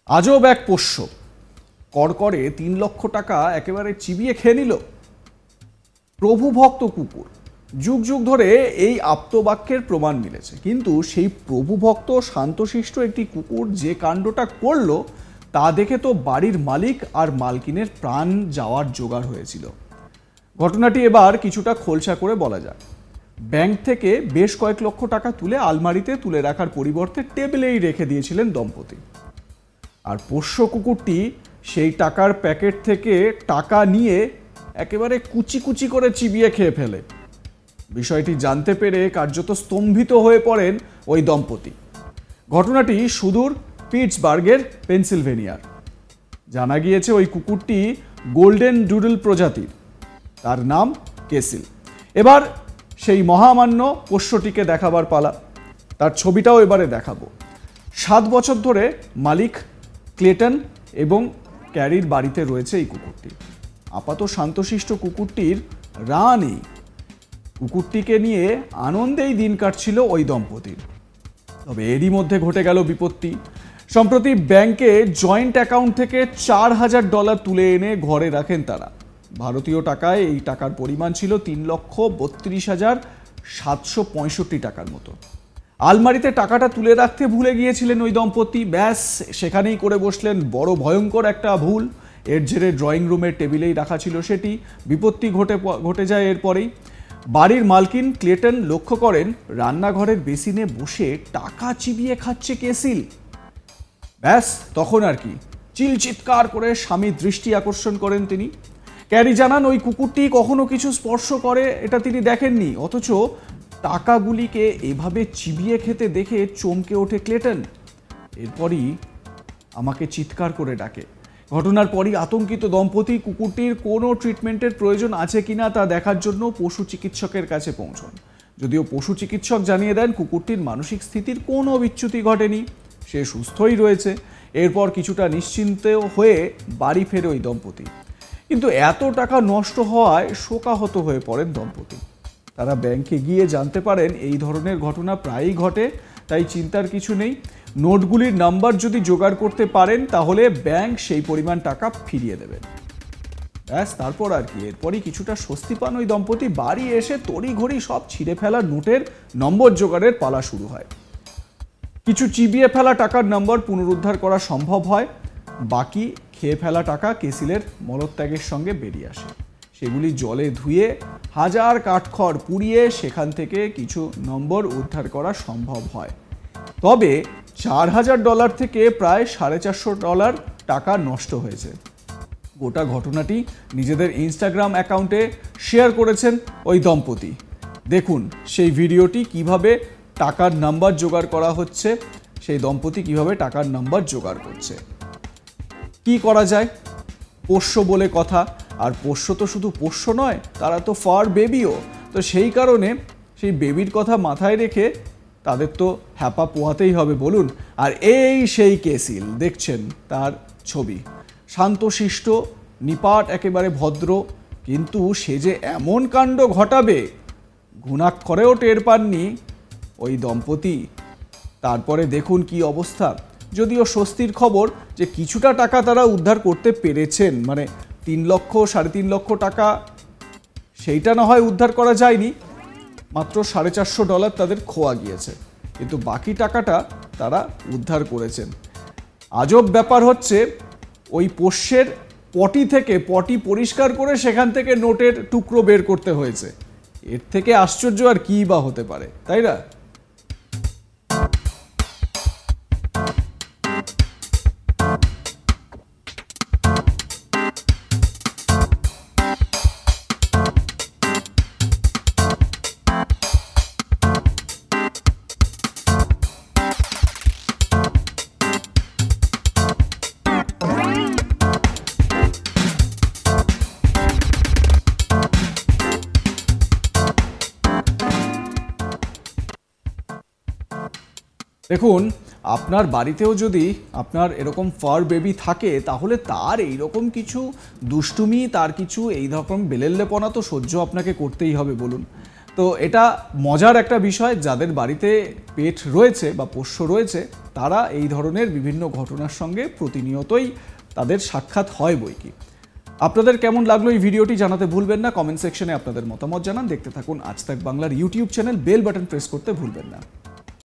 আজব এক পোষ্য কড়কড়ে ৩ লক্ষ টাকা একেবারে চিবিয়ে খেয়ে নিল। প্রভুভক্ত কুকুর, যুগ যুগ ধরে এই আপ্তবাক্যের প্রমাণ মিলেছে, কিন্তু সেই প্রভুভক্ত শান্তশিষ্ট একটি কুকুর যে কাণ্ডটা করল তা দেখে তো বাড়ির মালিক আর মালকিনের প্রাণ যাওয়ার জোগাড় হয়েছিল। ঘটনাটি এবার কিছুটা খোলসা করে বলা যায়। ব্যাংক থেকে বেশ কয়েক লক্ষ টাকা তুলে আলমারিতে তুলে রাখার পরিবর্তে টেবিলেই রেখে দিয়েছিলেন দম্পতি। আর পোষ্য কুকুরটি সেই টাকার প্যাকেট থেকে টাকা নিয়ে একেবারে কুচি কুচি করে চিবিয়ে খেয়ে ফেলে। বিষয়টি জানতে পেরে কার্যত স্তম্ভিত হয়ে পড়েন ওই দম্পতি। ঘটনাটি সুদূর পিটসবার্গের পেনসিলভেনিয়ার। জানা গিয়েছে ওই কুকুরটি গোল্ডেন ডুডল প্রজাতির, তার নাম কেসিল। এবার সেই মহামান্য পোষ্যটিকে দেখাবার পালা, তার ছবিটাও এবারে দেখাবো। 7 বছর ধরে মালিক ক্লেটন এবং ক্যারির বাড়িতে রয়েছে এই কুকুরটি। আপাত শান্তশিষ্ট কুকুরটির রা নেই। কুকুরটিকে নিয়ে আনন্দেই দিন কাটছিল ওই দম্পতির। তবে এরই মধ্যে ঘটে গেল বিপত্তি। সম্প্রতি ব্যাংকে জয়েন্ট অ্যাকাউন্ট থেকে $4000 তুলে এনে ঘরে রাখেন তারা। ভারতীয় টাকায় এই টাকার পরিমাণ ছিল 3,32,765 টাকার মতো। আলমারিতে টাকাটা তুলে রাখতে ভুলে গিয়েছিলেন ওই দম্পতি। ব্যাস, সেখানেই করে বসলেন বড় ভয়ঙ্কর একটা ভুল। এর জেরে ড্রয়িং রুমের টেবিলেই রাখা ছিল সেটি। বিপত্তি ঘটে যায় এরপরেই। বাড়ির মালকিন ক্লেটন লক্ষ্য করেন রান্নাঘরের বেসিনে বসে টাকা চিবিয়ে খাচ্ছে কেসিল। ব্যাস, তখন আর কি, চিৎকার করে স্বামীর দৃষ্টি আকর্ষণ করেন তিনি। ক্যারি জানান ওই কুকুরটি কখনো কিছু স্পর্শ করে এটা তিনি দেখেননি, অথচ টাকাগুলিকে এভাবে চিবিয়ে খেতে দেখে চমকে ওঠে ক্লেটন। এরপরই আমাকে চিৎকার করে ডাকে। ঘটনার পরই আতঙ্কিত দম্পতি কুকুরটির কোনো ট্রিটমেন্টের প্রয়োজন আছে কিনা তা দেখার জন্য পশু চিকিৎসকের কাছে পৌঁছন। যদিও পশু চিকিৎসক জানিয়ে দেন কুকুরটির মানসিক স্থিতির কোনো বিচ্যুতি ঘটেনি, সে সুস্থই রয়েছে। এরপর কিছুটা নিশ্চিন্ত হয়ে বাড়ি ফেরে ওই দম্পতি। কিন্তু এত টাকা নষ্ট হওয়ায় শোকাহত হয়ে পড়েন দম্পতি। তারা ব্যাংকে গিয়ে জানতে পারেন এই ধরনের ঘটনা প্রায়ই ঘটে, তাই চিন্তার কিছু নেই। নোটগুলির নাম্বার যদি জোগাড় করতে পারেন তাহলে ব্যাংক সেই পরিমাণ টাকা ফিরিয়ে দেবেন। ব্যাস, তারপর আর কি, এরপরই কিছুটা স্বস্তি পান ওই দম্পতি। বাড়ি এসে তড়িঘড়ি সব ছিঁড়ে ফেলা নোটের নম্বর জোগাড়ের পালা শুরু হয়। কিছু চিবিয়ে ফেলা টাকার নম্বর পুনরুদ্ধার করা সম্ভব হয়। বাকি খেয়ে ফেলা টাকা কেসিলের মলত্যাগের সঙ্গে বেরিয়ে আসে। সেগুলি জলে ধুয়ে হাজার কাঠখড় পুড়িয়ে সেখান থেকে কিছু নম্বর উদ্ধার করা সম্ভব হয়। তবে $4000 থেকে প্রায় $450 টাকা নষ্ট হয়েছে। গোটা ঘটনাটি নিজেদের ইনস্টাগ্রাম অ্যাকাউন্টে শেয়ার করেছেন ওই দম্পতি। দেখুন সেই ভিডিওটি, কিভাবে টাকার নাম্বার জোগাড় করা হচ্ছে, সেই দম্পতি কিভাবে টাকার নাম্বার জোগাড় করছে। কি করা যায়, পোষ্য বলে কথা। আর পোষ্য তো শুধু পোষ্য নয়, তারা তো ফার বেবিও। তো সেই কারণে সেই বেবির কথা মাথায় রেখে তাদের তো হ্যাপা পোহাতেই হবে বলুন। আর এই সেই কেসিল, দেখছেন তার ছবি। শান্তশিষ্ট, নিপাট, একেবারে ভদ্র, কিন্তু সে যে এমন কাণ্ড ঘটাবে ঘুণাক্ষরেও টের পাননি ওই দম্পতি। তারপরে দেখুন কি অবস্থা। যদিও স্বস্তির খবর যে কিছুটা টাকা তারা উদ্ধার করতে পেরেছেন, মানে 3 লক্ষ, 3.5 লক্ষ টাকা সেইটা না হয় উদ্ধার করা যায়নি, মাত্র $450 তাদের খোয়া গিয়েছে, কিন্তু বাকি টাকাটা তারা উদ্ধার করেছেন। আজব ব্যাপার হচ্ছে, ওই পোষ্যের পটি থেকে পটি পরিষ্কার করে সেখান থেকে নোটের টুকরো বের করতে হয়েছে। এর থেকে আশ্চর্য আর কি বা হতে পারে, তাই না? দেখুন, আপনার বাড়িতেও যদি আপনার এরকম ফার বেবি থাকে তাহলে তার এইরকম কিছু দুষ্টুমি, তার কিছু এই রকম বেলেল্লেপনা তো সহ্য আপনাকে করতেই হবে বলুন। তো এটা মজার একটা বিষয়, যাদের বাড়িতে পেট রয়েছে বা পোষ্য রয়েছে তারা এই ধরনের বিভিন্ন ঘটনার সঙ্গে প্রতিনিয়তই তাদের সাক্ষাৎ হয় বইকি। আপনাদের কেমন লাগলো এই ভিডিওটি জানাতে ভুলবেন না, কমেন্ট সেকশনে আপনাদের মতামত জানান। দেখতে থাকুন আজ তাক বাংলার YouTube channel, bell button press করতে ভুলবেন না।